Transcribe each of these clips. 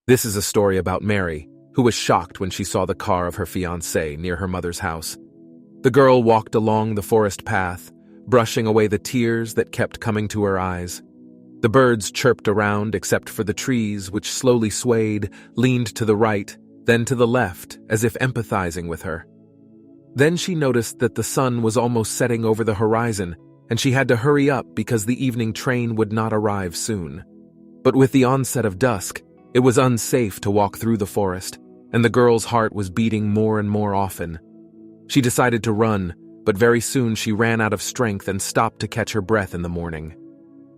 This is a story about Mary, who was shocked when she saw the car of her fiancé near her mother's house. The girl walked along the forest path, brushing away the tears that kept coming to her eyes. The birds chirped around except for the trees, which slowly swayed, leaned to the right, then to the left, as if empathizing with her. Then she noticed that the sun was almost setting over the horizon, and she had to hurry up because the evening train would not arrive soon. But with the onset of dusk, it was unsafe to walk through the forest, and the girl's heart was beating more and more often. She decided to run, but very soon she ran out of strength and stopped to catch her breath in the morning.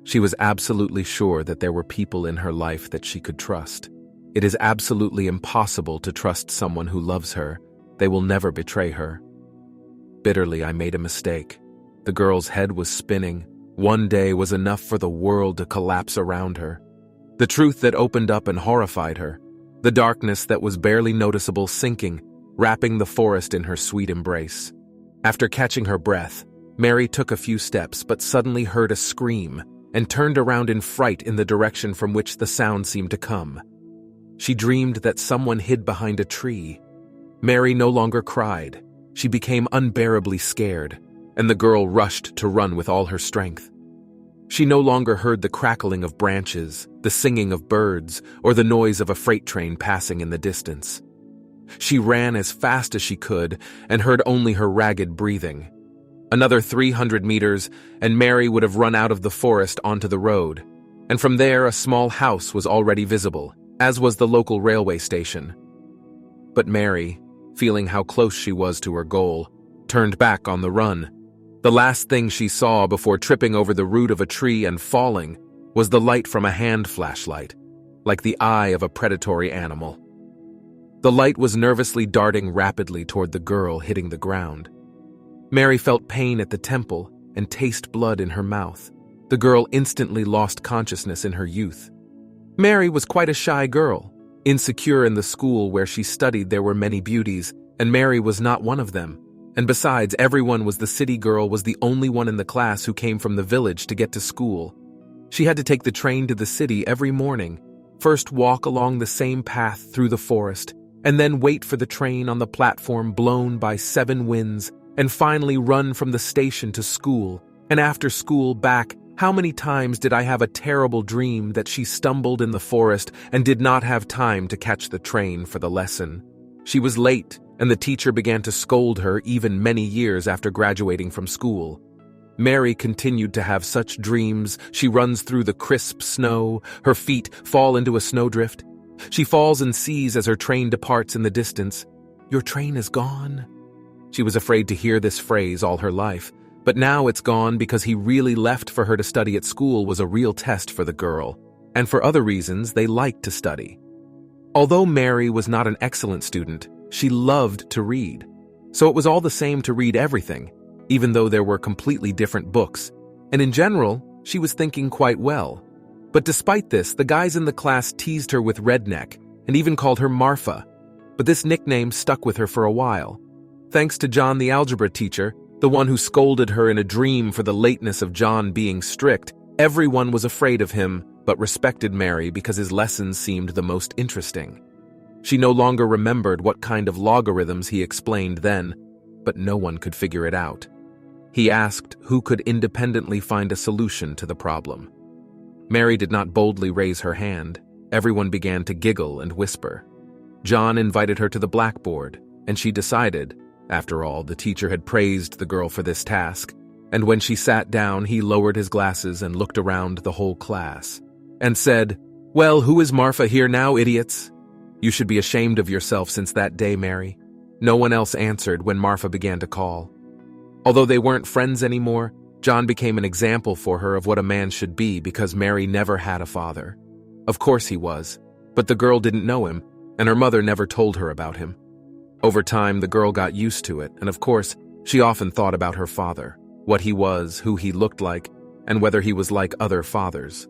She was absolutely sure that there were people in her life that she could trust. It is absolutely impossible to trust someone who loves her. They will never betray her. Bitterly, I made a mistake. The girl's head was spinning. One day was enough for the world to collapse around her. The truth that opened up and horrified her. The darkness that was barely noticeable sinking, wrapping the forest in her sweet embrace. After catching her breath, Mary took a few steps but suddenly heard a scream and turned around in fright in the direction from which the sound seemed to come. She dreamed that someone hid behind a tree. Mary no longer cried. She became unbearably scared, and the girl rushed to run with all her strength. She no longer heard the crackling of branches, the singing of birds, or the noise of a freight train passing in the distance. She ran as fast as she could and heard only her ragged breathing. Another 300 meters, and Mary would have run out of the forest onto the road, and from there a small house was already visible, as was the local railway station. But Mary, feeling how close she was to her goal, turned back on the run. The last thing she saw before tripping over the root of a tree and falling was the light from a hand flashlight, like the eye of a predatory animal. The light was nervously darting rapidly toward the girl hitting the ground. Mary felt pain at the temple and taste blood in her mouth. The girl instantly lost consciousness in her youth. Mary was quite a shy girl. Insecure in the school where she studied there were many beauties, and Mary was not one of them. And besides, everyone was the city girl was the only one in the class who came from the village to get to school. She had to take the train to the city every morning, first walk along the same path through the forest, and then wait for the train on the platform blown by 7 winds, and finally run from the station to school, and after school back. How many times did I have a terrible dream that she stumbled in the forest and did not have time to catch the train for the lesson? She was late, and the teacher began to scold her even many years after graduating from school. Mary continued to have such dreams. She runs through the crisp snow, her feet fall into a snowdrift. She falls and sees as her train departs in the distance, "Your train is gone." She was afraid to hear this phrase all her life, but now it's gone because he really left for her to study at school was a real test for the girl, and for other reasons they liked to study. Although Mary was not an excellent student, she loved to read. So it was all the same to read everything, even though there were completely different books, and in general, she was thinking quite well. But despite this, the guys in the class teased her with redneck and even called her Marfa, but this nickname stuck with her for a while. Thanks to John the algebra teacher, the one who scolded her in a dream for the lateness of John being strict, everyone was afraid of him but respected Mary because his lessons seemed the most interesting. She no longer remembered what kind of logarithms he explained then, but no one could figure it out. He asked who could independently find a solution to the problem. Mary did not boldly raise her hand. Everyone began to giggle and whisper. John invited her to the blackboard, and she decided. After all, the teacher had praised the girl for this task, and when she sat down, he lowered his glasses and looked around the whole class, and said, "Well, who is Marfa here now, idiots? You should be ashamed of yourself since that day, Mary." No one else answered when Marfa began to call. Although they weren't friends anymore, John became an example for her of what a man should be because Mary never had a father. Of course he was, but the girl didn't know him, and her mother never told her about him. Over time, the girl got used to it, and of course, she often thought about her father, what he was, who he looked like, and whether he was like other fathers.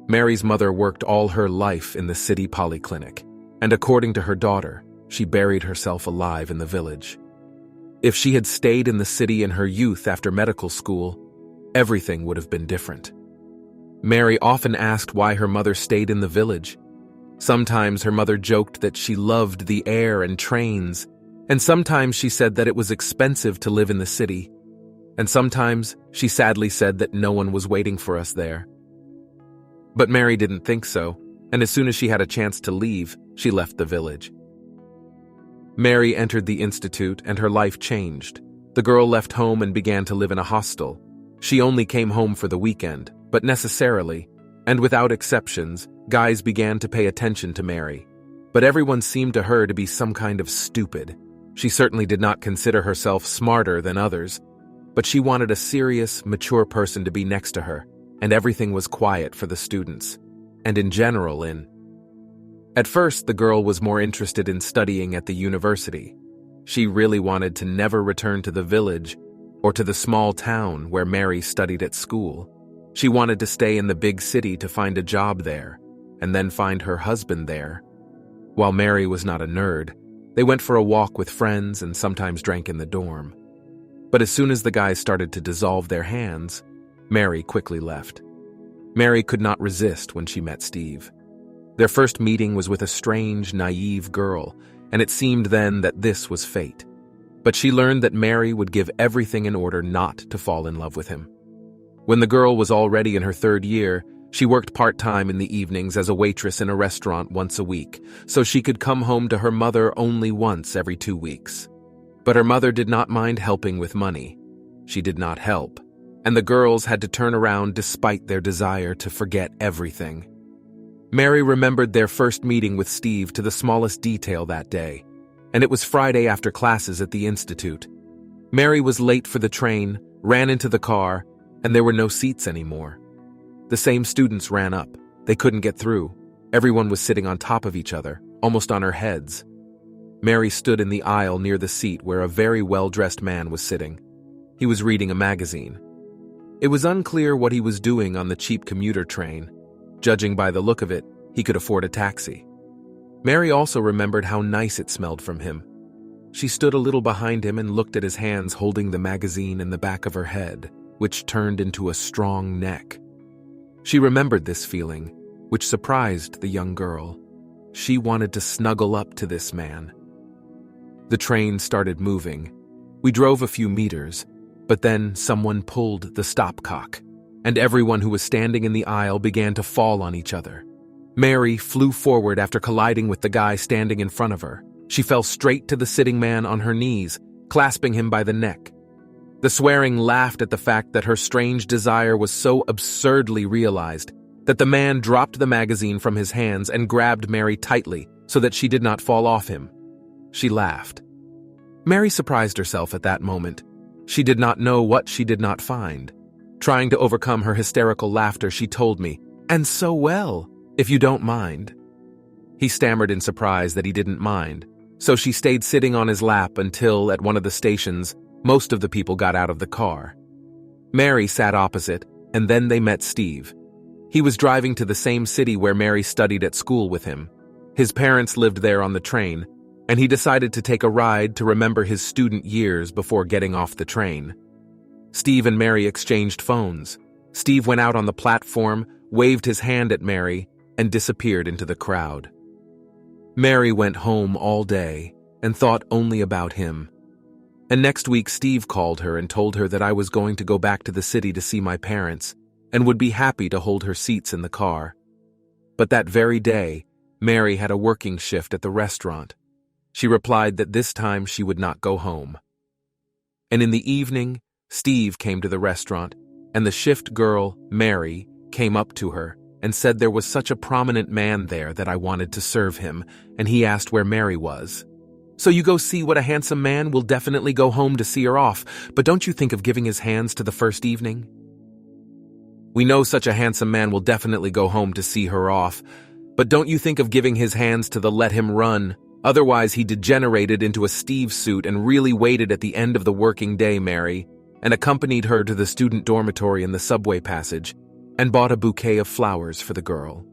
Mary's mother worked all her life in the city polyclinic, and according to her daughter, she buried herself alive in the village. If she had stayed in the city in her youth after medical school, everything would have been different. Mary often asked why her mother stayed in the village. Sometimes her mother joked that she loved the air and trains, and sometimes she said that it was expensive to live in the city, and sometimes she sadly said that no one was waiting for us there. But Mary didn't think so, and as soon as she had a chance to leave, she left the village. Mary entered the institute and her life changed. The girl left home and began to live in a hostel. She only came home for the weekend, but necessarily, and without exceptions, guys began to pay attention to Mary. But everyone seemed to her to be some kind of stupid. She certainly did not consider herself smarter than others, but she wanted a serious, mature person to be next to her, and everything was quiet for the students, and in general At first, the girl was more interested in studying at the university. She really wanted to never return to the village or to the small town where Mary studied at school. She wanted to stay in the big city to find a job there, and then find her husband there. While Mary was not a nerd, they went for a walk with friends and sometimes drank in the dorm. But as soon as the guys started to dissolve their hands, Mary quickly left. Mary could not resist when she met Steve. Their first meeting was with a strange, naive girl, and it seemed then that this was fate. But she learned that Mary would give everything in order not to fall in love with him. When the girl was already in her 3rd year, she worked part-time in the evenings as a waitress in a restaurant once a week, so she could come home to her mother only once every 2 weeks. But her mother did not mind helping with money. She did not help, and the girls had to turn around despite their desire to forget everything. Mary remembered their first meeting with Steve to the smallest detail that day, and it was Friday after classes at the institute. Mary was late for the train, ran into the car, and there were no seats anymore. The same students ran up. They couldn't get through. Everyone was sitting on top of each other, almost on her heads. Mary stood in the aisle near the seat where a very well-dressed man was sitting. He was reading a magazine. It was unclear what he was doing on the cheap commuter train. Judging by the look of it, he could afford a taxi. Mary also remembered how nice it smelled from him. She stood a little behind him and looked at his hands holding the magazine in the back of her head, which turned into a strong neck. She remembered this feeling, which surprised the young girl. She wanted to snuggle up to this man. The train started moving. We drove a few meters, but then someone pulled the stopcock, and everyone who was standing in the aisle began to fall on each other. Mary flew forward after colliding with the guy standing in front of her. She fell straight to the sitting man on her knees, clasping him by the neck. The swearing laughed at the fact that her strange desire was so absurdly realized that the man dropped the magazine from his hands and grabbed Mary tightly so that she did not fall off him. She laughed. Mary surprised herself at that moment. She did not know what she did not find. Trying to overcome her hysterical laughter, she told me, "And so well, if you don't mind." He stammered in surprise that he didn't mind, so she stayed sitting on his lap until, at one of the stations, most of the people got out of the car. Mary sat opposite, and then they met Steve. He was driving to the same city where Mary studied at school with him. His parents lived there on the train, and he decided to take a ride to remember his student years before getting off the train. Steve and Mary exchanged phones. Steve went out on the platform, waved his hand at Mary, and disappeared into the crowd. Mary went home all day and thought only about him. And next week Steve called her and told her that I was going to go back to the city to see my parents and would be happy to hold her seats in the car. But that very day, Mary had a working shift at the restaurant. She replied that this time she would not go home. And in the evening, Steve came to the restaurant, and the shift girl, Mary, came up to her and said there was such a prominent man there that I wanted to serve him, and he asked where Mary was. "So you go see what a handsome man will definitely go home to see her off, but don't you think of giving his hands to the first evening?" "We know such a handsome man will definitely go home to see her off, but don't you think of giving his hands to the let him run? Otherwise he degenerated into a Steve suit and really waited at the end of the working day, Mary, and accompanied her to the student dormitory in the subway passage, and bought a bouquet of flowers for the girl.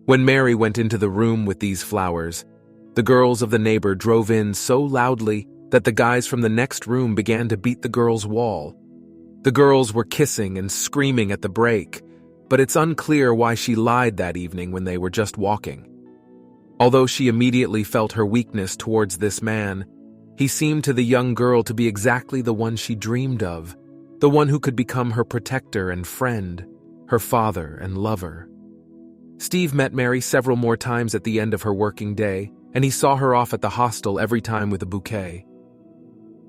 When Mary went into the room with these flowers, the girls of the neighbor drove in so loudly that the guys from the next room began to beat the girl's wall. The girls were kissing and screaming at the break, but it's unclear why she lied that evening when they were just walking. Although she immediately felt her weakness towards this man, he seemed to the young girl to be exactly the one she dreamed of, the one who could become her protector and friend, her father and lover. Steve met Mary several more times at the end of her working day, and he saw her off at the hostel every time with a bouquet.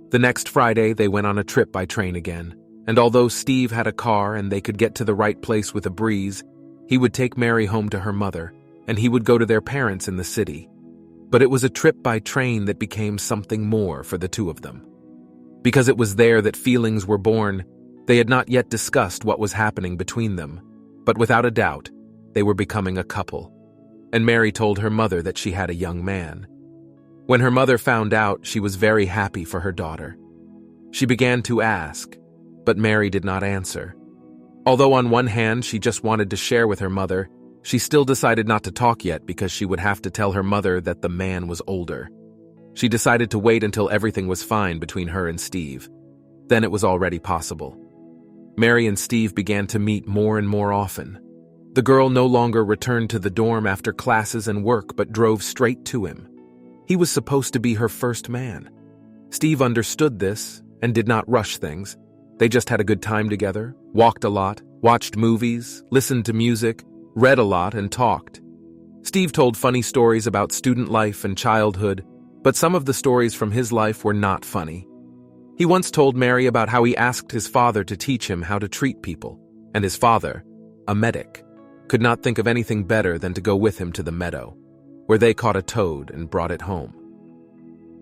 The next Friday, they went on a trip by train again, and although Steve had a car and they could get to the right place with a breeze, he would take Mary home to her mother, and he would go to their parents in the city. But it was a trip by train that became something more for the two of them. Because it was there that feelings were born, they had not yet discussed what was happening between them, but without a doubt, they were becoming a couple. And Mary told her mother that she had a young man. When her mother found out, she was very happy for her daughter. She began to ask, but Mary did not answer. Although on one hand she just wanted to share with her mother, she still decided not to talk yet because she would have to tell her mother that the man was older. She decided to wait until everything was fine between her and Steve. Then it was already possible. Mary and Steve began to meet more and more often. The girl no longer returned to the dorm after classes and work but drove straight to him. He was supposed to be her first man. Steve understood this and did not rush things. They just had a good time together, walked a lot, watched movies, listened to music, read a lot, and talked. Steve told funny stories about student life and childhood, but some of the stories from his life were not funny. He once told Mary about how he asked his father to teach him how to treat people, and his father, a medic, could not think of anything better than to go with him to the meadow, where they caught a toad and brought it home.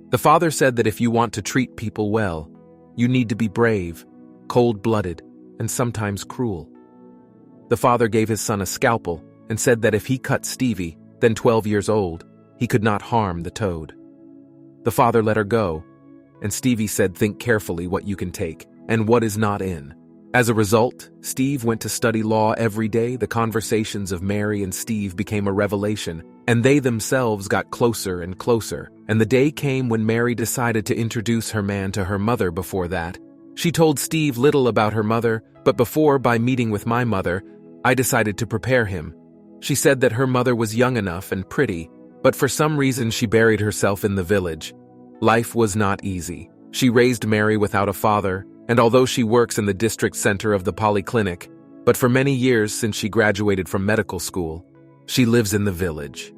The father said that if you want to treat people well, you need to be brave, cold-blooded, and sometimes cruel. The father gave his son a scalpel and said that if he cut Stevie, then 12 years old, he could not harm the toad. The father let her go, and Stevie said, "Think carefully what you can take and what is not in." As a result, Steve went to study law every day. The conversations of Mary and Steve became a revelation, and they themselves got closer and closer. And the day came when Mary decided to introduce her man to her mother. Before that, she told Steve little about her mother, but by meeting with my mother, I decided to prepare him. She said that her mother was young enough and pretty, but for some reason she buried herself in the village. Life was not easy. She raised Mary without a father, and although she works in the district center of the polyclinic, but for many years since she graduated from medical school, she lives in the village.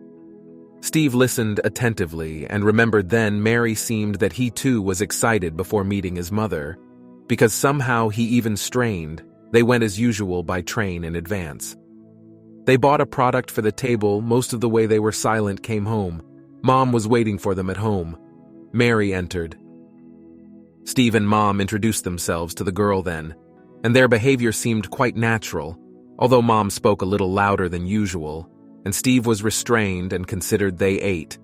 Steve listened attentively and remembered then Mary seemed that he too was excited before meeting his mother. Because somehow he even strained, they went as usual by train in advance. They bought a product for the table. Most of the way they were silent came home. Mom was waiting for them at home. Mary entered. Steve and Mom introduced themselves to the girl then, and their behavior seemed quite natural, although Mom spoke a little louder than usual, and Steve was restrained and considered they ate.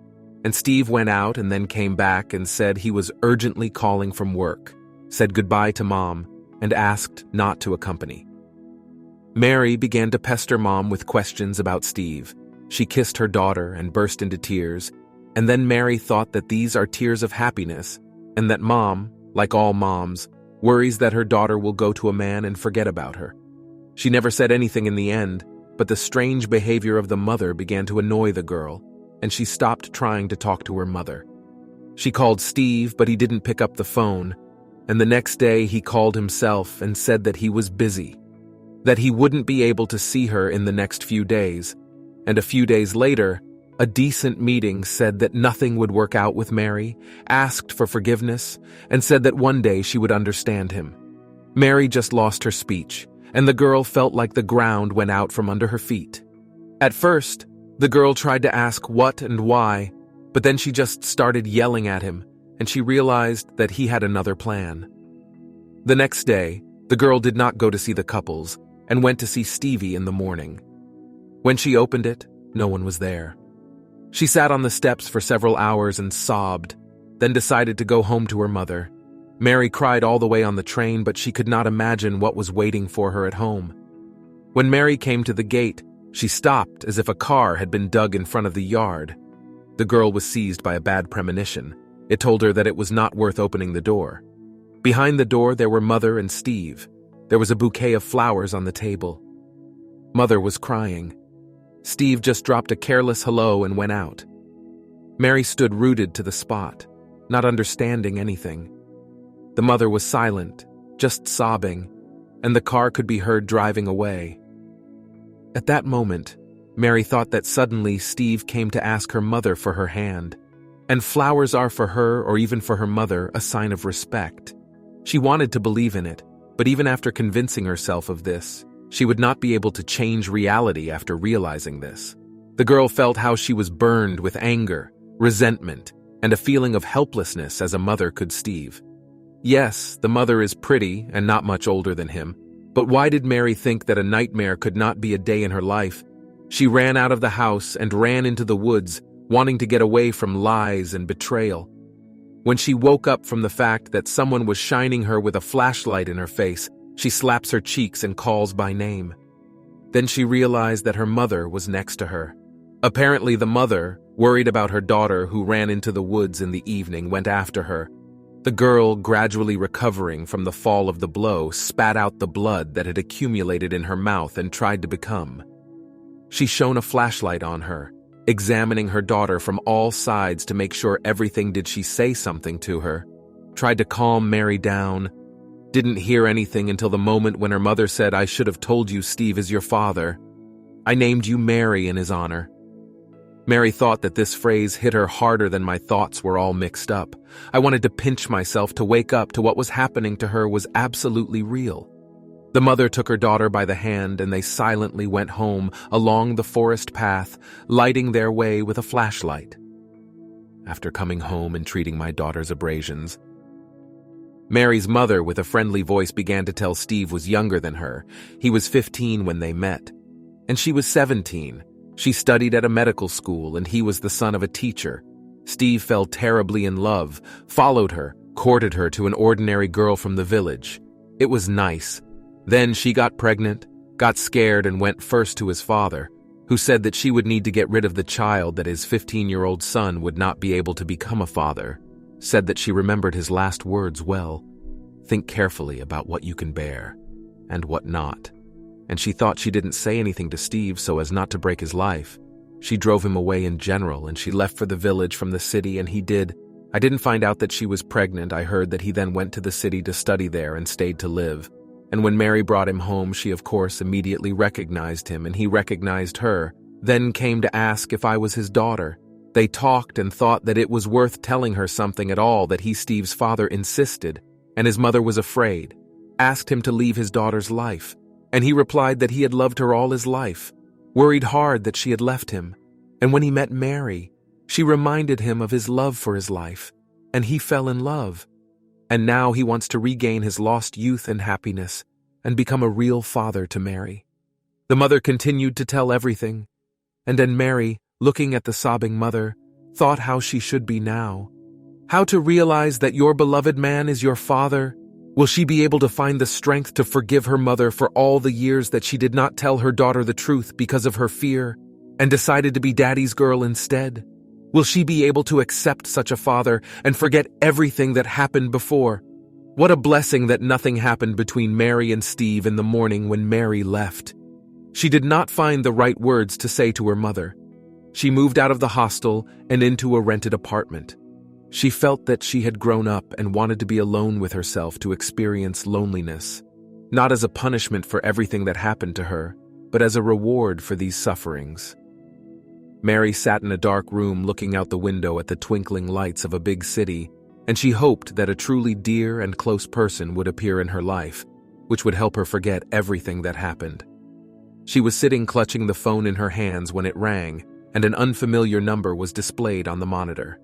And Steve went out and then came back and said he was urgently calling from work, said goodbye to Mom, and asked not to accompany. Mary began to pester Mom with questions about Steve. She kissed her daughter and burst into tears, and then Mary thought that these are tears of happiness, and that Mom, like all moms, worries that her daughter will go to a man and forget about her. She never said anything in the end, but the strange behavior of the mother began to annoy the girl, and she stopped trying to talk to her mother. She called Steve, but he didn't pick up the phone, and the next day he called himself and said that he was busy, that he wouldn't be able to see her in the next few days, and a few days later, a decent meeting said that nothing would work out with Mary, asked for forgiveness, and said that one day she would understand him. Mary just lost her speech, and the girl felt like the ground went out from under her feet. At first, the girl tried to ask what and why, but then she just started yelling at him, and she realized that he had another plan. The next day, the girl did not go to see the couples, and went to see Stevie in the morning. When she opened it, no one was there. She sat on the steps for several hours and sobbed, then decided to go home to her mother. Mary cried all the way on the train, but she could not imagine what was waiting for her at home. When Mary came to the gate, she stopped as if a car had been dug in front of the yard. The girl was seized by a bad premonition. It told her that it was not worth opening the door. Behind the door there were Mother and Steve. There was a bouquet of flowers on the table. Mother was crying. Steve just dropped a careless hello and went out. Mary stood rooted to the spot, not understanding anything. The mother was silent, just sobbing, and the car could be heard driving away. At that moment, Mary thought that suddenly Steve came to ask her mother for her hand. And flowers are for her, or even for her mother, a sign of respect. She wanted to believe in it, but even after convincing herself of this, she would not be able to change reality after realizing this. The girl felt how she was burned with anger, resentment, and a feeling of helplessness as a mother could Steve. Yes, the mother is pretty and not much older than him, but why did Mary think that a nightmare could not be a day in her life? She ran out of the house and ran into the woods, wanting to get away from lies and betrayal. When she woke up from the fact that someone was shining her with a flashlight in her face, she slaps her cheeks and calls by name. Then she realized that her mother was next to her. Apparently the mother, worried about her daughter who ran into the woods in the evening, went after her. The girl, gradually recovering from the fall of the blow, spat out the blood that had accumulated in her mouth and tried to become. She shone a flashlight on her, examining her daughter from all sides to make sure everything. Did she say something to her? Tried to calm Mary down. Didn't hear anything until the moment when her mother said, "I should have told you Steve is your father. I named you Mary in his honor." Mary thought that this phrase hit her harder than my thoughts were all mixed up. I wanted to pinch myself to wake up to what was happening to her was absolutely real. The mother took her daughter by the hand and they silently went home along the forest path, lighting their way with a flashlight. After coming home and treating my daughter's abrasions, Mary's mother with a friendly voice began to tell Steve was younger than her. He was 15 when they met, and she was 17. She studied at a medical school and he was the son of a teacher. Steve fell terribly in love, followed her, courted her to an ordinary girl from the village. It was nice. Then she got pregnant, got scared and went first to his father, who said that she would need to get rid of the child, that his 15-year-old son would not be able to become a father. Said that she remembered his last words well. Think carefully about what you can bear and what not. And she thought she didn't say anything to Steve so as not to break his life. She drove him away in general and she left for the village from the city, and he did. I didn't find out that she was pregnant. I heard that he then went to the city to study there and stayed to live. And when Mary brought him home, she of course immediately recognized him and he recognized her, then came to ask if I was his daughter. They talked and thought that it was worth telling her something at all, that he, Steve's father, insisted, and his mother was afraid, asked him to leave his daughter's life. And he replied that he had loved her all his life, worried hard that she had left him. And when he met Mary, she reminded him of his love for his life, and he fell in love. And now he wants to regain his lost youth and happiness and become a real father to Mary. The mother continued to tell everything, and then Mary, looking at the sobbing mother, thought how she should be now. How to realize that your beloved man is your father. Will she be able to find the strength to forgive her mother for all the years that she did not tell her daughter the truth because of her fear and decided to be daddy's girl instead? Will she be able to accept such a father and forget everything that happened before? What a blessing that nothing happened between Mary and Steve in the morning when Mary left. She did not find the right words to say to her mother. She moved out of the hostel and into a rented apartment. She felt that she had grown up and wanted to be alone with herself to experience loneliness, not as a punishment for everything that happened to her, but as a reward for these sufferings. Mary sat in a dark room looking out the window at the twinkling lights of a big city, and she hoped that a truly dear and close person would appear in her life, which would help her forget everything that happened. She was sitting clutching the phone in her hands when it rang, and an unfamiliar number was displayed on the monitor.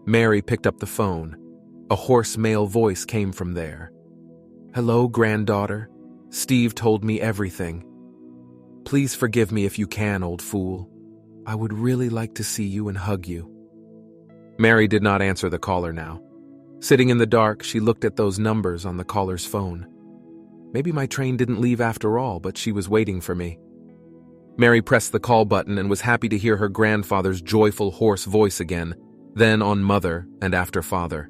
Mary picked up the phone. A hoarse male voice came from there. "Hello, granddaughter. Steve told me everything. Please forgive me if you can, old fool. I would really like to see you and hug you." Mary did not answer the caller now. Sitting in the dark, she looked at those numbers on the caller's phone. Maybe my train didn't leave after all, but she was waiting for me. Mary pressed the call button and was happy to hear her grandfather's joyful, hoarse voice again, then on mother and after father.